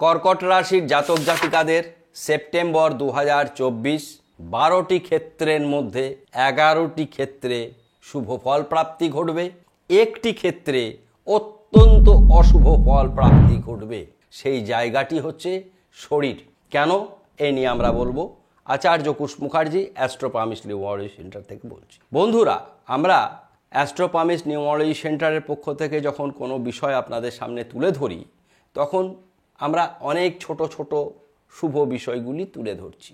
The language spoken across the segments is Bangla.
কর্কট রাশির জাতক জাতিকাদের সেপ্টেম্বর 2024 12টি ক্ষেত্রের মধ্যে 11টি ক্ষেত্রে শুভ ফল প্রাপ্তি ঘটবে, একটি ক্ষেত্রে অত্যন্ত অশুভ ফল প্রাপ্তি ঘটবে। সেই জায়গাটি হচ্ছে শরীর। কেন এই নিয়ে আমরা বলবো। আচার্য কুশ মুখার্জি অ্যাস্ট্রোপামিস্ট নিউমোলজি সেন্টার থেকে বলছি। বন্ধুরা, আমরা অ্যাস্ট্রোপামিস্ট নিউমোলজি সেন্টারের পক্ষ থেকে যখন কোনো বিষয় আপনাদের সামনে তুলে ধরি, তখন আমরা অনেক ছোট ছোট শুভ বিষয়গুলি তুলে ধরছি।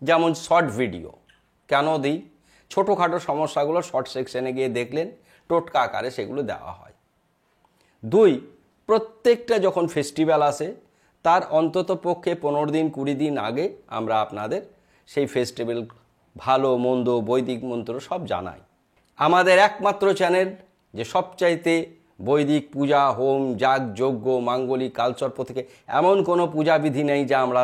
যেমন শর্ট ভিডিও কেন দিই? ছোটোখাটো সমস্যাগুলো শর্ট সেকশনে গিয়ে দেখলেন, টোটকা আকারে সেগুলো দেওয়া হয়। 2, প্রত্যেকটা যখন ফেস্টিভ্যাল আসে তার অন্তত পক্ষে 15 দিন 20 দিন আগে আমরা আপনাদের সেই ফেস্টিভ্যাল ভালো মন্দ বৈদিক মন্ত্র সব জানাই। আমাদের একমাত্র চ্যানেল যে সবচাইতে বৈদিক পূজা হোম যাগ যজ্ঞ মাঙ্গলিক কালসর্প থেকে এমন কোনো পূজাবিধি নেই যা আমরা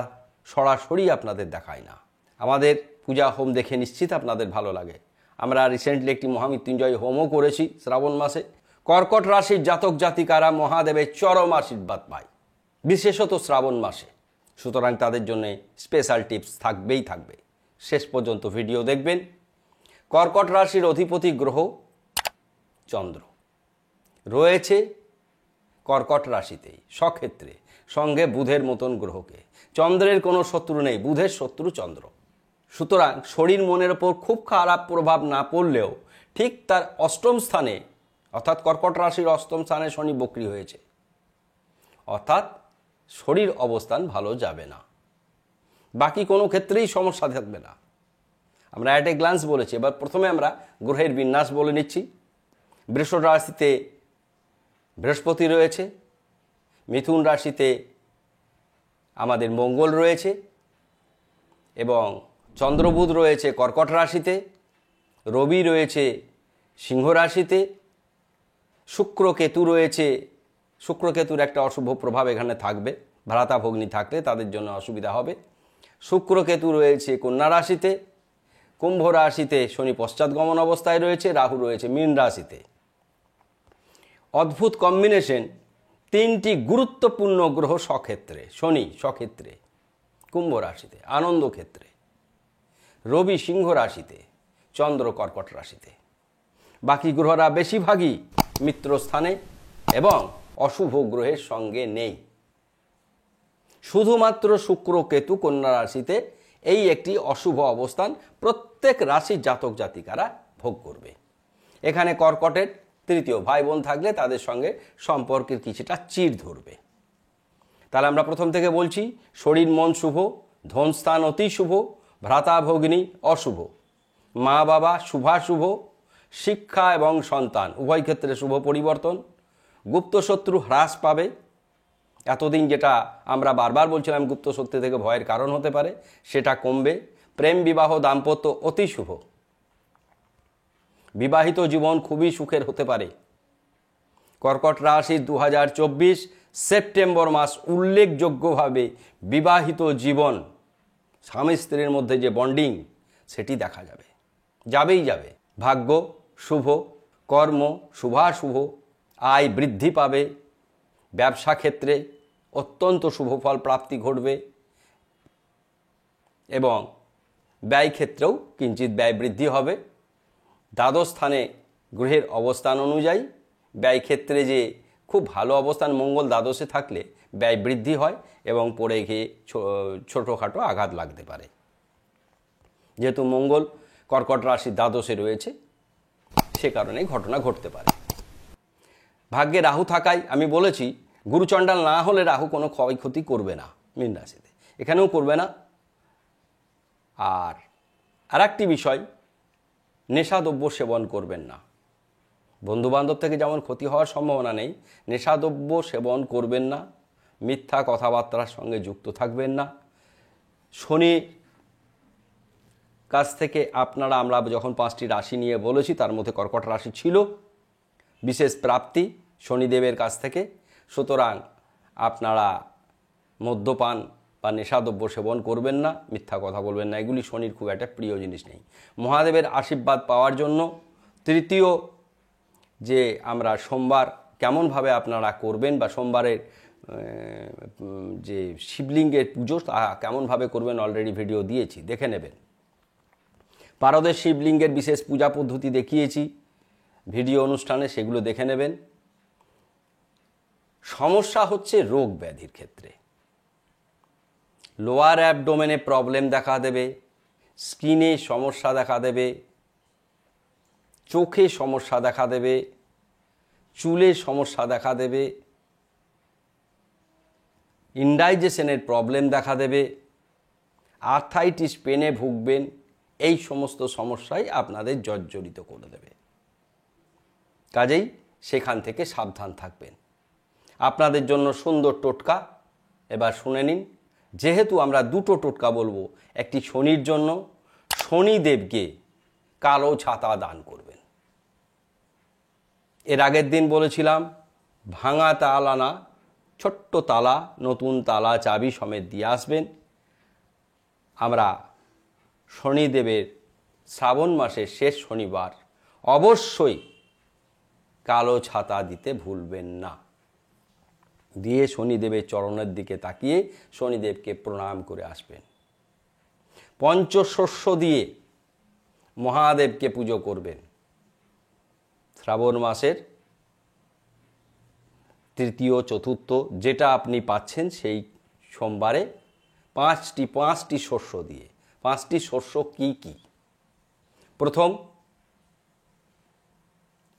সরাসরি আপনাদের দেখাই না। আমাদের পূজা হোম দেখে নিশ্চিত আপনাদের ভালো লাগে। আমরা রিসেন্টলি একটি মহামৃত্যুঞ্জয় হোমও করেছি শ্রাবণ মাসে। কর্কট রাশির জাতক জাতিকারা মহাদেবের চরম আশীর্বাদ পায়, বিশেষত শ্রাবণ মাসে। সুতরাং তাদের জন্য স্পেশাল টিপস থাকবেই থাকবে। শেষ পর্যন্ত ভিডিও দেখবেন। কর্কট রাশির অধিপতি গ্রহ চন্দ্র রয়েছে কর্কট রাশিতেই স্বক্ষেত্রে, সঙ্গে বুধের মতন গ্রহকে। চন্দ্রের কোনো শত্রু নেই, বুধের শত্রু চন্দ্র। সুতরাং শরীর মনের ওপর খুব খারাপ প্রভাব না পড়লেও ঠিক তার অষ্টম স্থানে, অর্থাৎ কর্কট রাশির অষ্টম স্থানে শনি বক্রী হয়েছে, অর্থাৎ শরীর অবস্থান ভালো যাবে না। বাকি কোনো ক্ষেত্রেই সমস্যা থাকবে না। আমরা অ্যাট এ গ্লান্স বলেছি। এবার প্রথমে আমরা গ্রহের বিন্যাস বলে নিচ্ছি। বৃষ রাশিতে বৃহস্পতি রয়েছে, মিথুন রাশিতে আমাদের মঙ্গল রয়েছে এবং চন্দ্রবুধ রয়েছে কর্কট রাশিতে, রবি রয়েছে সিংহ রাশিতে, শুক্র কেতু রয়েছে। শুক্র কেতুর একটা অশুভ প্রভাব এখানে থাকবে, ভ্রাতা ভগ্নী থাকলে তাদের জন্য অসুবিধা হবে। শুক্র কেতু রয়েছে কন্যা রাশিতে, কুম্ভ রাশিতে শনি পশ্চাৎগমন অবস্থায় রয়েছে, রাহু রয়েছে মীন রাশিতে। অদ্ভুত কম্বিনেশন, 3টি গুরুত্বপূর্ণ গ্রহ স্বক্ষেত্রে। শনি স্বক্ষেত্রে কুম্ভ রাশিতে আনন্দ ক্ষেত্রে, রবি সিংহ রাশিতে, চন্দ্র কর্কট রাশিতে। বাকি গ্রহরা বেশিরভাগই মিত্রস্থানে এবং অশুভ গ্রহের সঙ্গে নেই। শুধুমাত্র শুক্র কেতু কন্যা রাশিতে এই একটি অশুভ অবস্থান প্রত্যেক রাশির জাতক জাতিকারা ভোগ করবে। এখানে কর্কটের তৃতীয় ভাই বোন থাকলে তাদের সঙ্গে সম্পর্কের কিছুটা চিড় ধরবে। তাহলে আমরা প্রথম থেকে বলছি, শরীর মন শুভ, ধনস্থান অতি শুভ, ভ্রাতা ভগ্নী অশুভ, মা বাবা শুভাশুভ, শিক্ষা এবং সন্তান উভয় ক্ষেত্রে শুভ পরিবর্তন। গুপ্ত শত্রু হ্রাস পাবে। এতদিন যেটা আমরা বারবার বলছিলাম গুপ্ত শত্রু থেকে ভয়ের কারণ হতে পারে, সেটা কমবে। প্রেম বিবাহ দাম্পত্য অতি শুভ। বিবাহিত জীবন খুবই সুখের হতে পারে। কর্কট রাশির 2024 সেপ্টেম্বর মাস উল্লেখযোগ্যভাবে বিবাহিত জীবন, স্বামী স্ত্রীর মধ্যে যে বন্ডিং সেটি দেখা যাবে, যাবেই যাবে। ভাগ্য শুভ, কর্ম শুভাশুভ, আয় বৃদ্ধি পাবে, ব্যবসা ক্ষেত্রে অত্যন্ত শুভ ফল প্রাপ্তি ঘটবে এবং ব্যয় ক্ষেত্রেও কিঞ্চিৎ ব্যয় বৃদ্ধি হবে। দ্বাদশ স্থানে গ্রহের অবস্থান অনুযায়ী ব্যয় ক্ষেত্রে যে খুব ভালো অবস্থান, মঙ্গল দ্বাদশে থাকলে ব্যয় বৃদ্ধি হয় এবং পড়ে গিয়ে ছোটোখাটো আঘাত লাগতে পারে। যেহেতু মঙ্গল কর্কট রাশির দ্বাদশে রয়েছে, সে কারণে ঘটনা ঘটতে পারে। ভাগ্যে রাহু থাকায় আমি বলেছি, গুরুচণ্ডাল না হলে রাহু কোনো ক্ষয়ক্ষতি করবে না মীন রাশিতে, এখানেও করবে না। আর একটি বিষয়, নেশাদ্রব্য সেবন করবেন না। বন্ধুবান্ধব থেকে যেমন ক্ষতি হওয়ার সম্ভাবনা নেই, নেশাদ্রব্য সেবন করবেন না, মিথ্যা কথাবার্তার সঙ্গে যুক্ত থাকবেন না। শনির কাছ থেকে আমরা যখন 5টি রাশি নিয়ে বলেছি তার মধ্যে কর্কট রাশি ছিল, বিশেষ প্রাপ্তি শনিদেবের কাছ থেকে। সুতরাং আপনারা মদ্যপান বা নেশাদ্রব্য সেবন করবেন না, মিথ্যা কথা বলবেন না, এগুলি শনির খুব একটা প্রিয় জিনিস নেই। মহাদেবের আশীর্বাদ পাওয়ার জন্য তৃতীয় যে আমরা সোমবার কেমনভাবে আপনারা করবেন বা সোমবারের যে শিবলিঙ্গের পুজো তা কেমনভাবে করবেন অলরেডি ভিডিও দিয়েছি, দেখে নেবেন। পারদের শিবলিঙ্গের বিশেষ পূজা পদ্ধতি দেখিয়েছি ভিডিও অনুষ্ঠানে, সেগুলো দেখে নেবেন। সমস্যা হচ্ছে রোগ ব্যাধির ক্ষেত্রে লোয়ার অ্যাবডোমেনে প্রবলেম দেখা দেবে, স্কিনে সমস্যা দেখা দেবে, চোখে সমস্যা দেখা দেবে, চুলে সমস্যা দেখা দেবে, ইনডাইজেশনের প্রবলেম দেখা দেবে, আর্থাইটিস পেনে ভুগবেন। এই সমস্ত সমস্যাই আপনাদের জর্জরিত করে দেবে। কাজেই সেখান থেকে সাবধান থাকবেন। আপনাদের জন্য সুন্দর টোটকা এবার শুনে নিন। যেহেতু আমরা দুটো টোটকা বলবো, একটি শনির জন্য, শনিদেবকে কালো ছাতা দান করবেন। এর আগের দিন বলেছিলাম ভাঙা তালা না, ছোট্ট তালা, নতুন তালা চাবি সমেত দিয়ে আসবেন। আমরা শনিদেবের শ্রাবণ মাসের শেষ শনিবার অবশ্যই কালো ছাতা দিতে ভুলবেন না। দিয়ে শনিদেবের চরণের দিকে তাকিয়ে শনিদেবকে প্রণাম করে আসবেন। পঞ্চশস্য দিয়ে মহাদেবকে পুজো করবেন। শ্রাবণ মাসের তৃতীয়, চতুর্থ যেটা আপনি পাচ্ছেন সেই সোমবারে পাঁচটি শস্য দিয়ে। 5টি শস্য কি কি? প্রথম,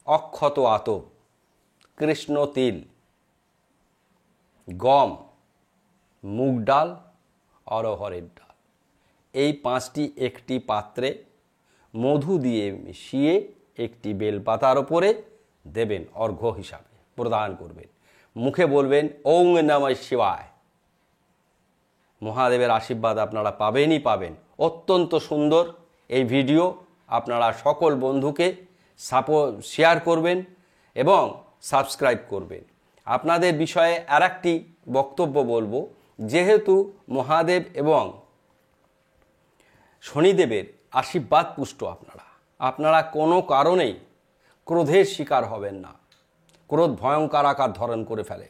অক্ষত আতপ, কৃষ্ণ তিল, গম, মুগ ডাল, অরহরের ডাল। এই 5টি একটি পাত্রে মধু দিয়ে মিশিয়ে একটি বেলপাতার ওপরে দেবেন, অর্ঘ্য হিসাবে প্রদান করবেন। মুখে বলবেন ওং নমঃ শিবায়। মহাদেবের আশীর্বাদ আপনারা পাবেনই পাবেন। অত্যন্ত সুন্দর এই ভিডিও আপনারা সকল বন্ধুকে শেয়ার করবেন এবং সাবস্ক্রাইব করবেন। আপনাদের বিষয়ে আর একটি বক্তব্য বলবো, যেহেতু মহাদেব এবং শনিদেবের আশীর্বাদ পুষ্ট আপনারা কোনো কারণেই ক্রোধের শিকার হবেন না। ক্রোধ ভয়ঙ্কর আকার ধারণ করে ফেলে।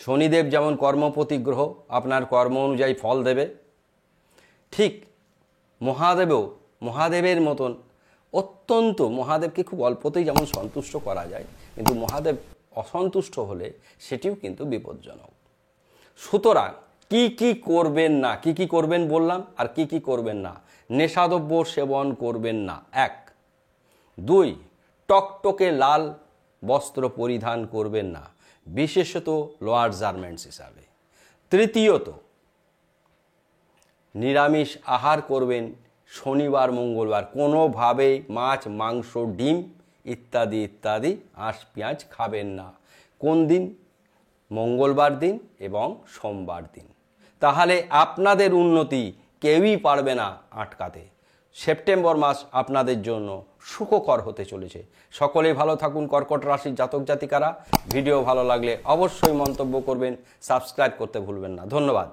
শনিদেব যেমন কর্মপতি গ্রহ, আপনার কর্ম অনুযায়ী ফল দেবে, ঠিক মহাদেবের মতন মহাদেবকে খুব অল্পতেই যেমন সন্তুষ্ট করা যায়, কিন্তু মহাদেব অসন্তুষ্ট হলে সেটিও কিন্তু বিপজ্জনক। সুতরাং কি করবেন না, কি করবেন বললাম, আর কি করবেন না। নেশাদ্রব্য সেবন করবেন না, 1। 2, টকটকে লাল বস্ত্র পরিধান করবেন না, বিশেষত লোয়ার গার্মেন্টস হিসাবে। তৃতীয়ত, নিরামিষ আহার করবেন শনিবার, মঙ্গলবার। কোনোভাবেই মাছ, মাংস, ডিম ইত্যাদি আঁশ পেঁয়াজ খাবেন না। কোন দিন? মঙ্গলবার দিন এবং সোমবার দিন। তাহলে আপনাদের উন্নতি কেউই পারবে না আটকাতে। সেপ্টেম্বর মাস আপনাদের জন্য সুখকর হতে চলেছে। সকলেই ভালো থাকুন। কর্কট রাশির জাতক জাতিকারা, ভিডিও ভালো লাগলে অবশ্যই মন্তব্য করবেন, সাবস্ক্রাইব করতে ভুলবেন না। ধন্যবাদ।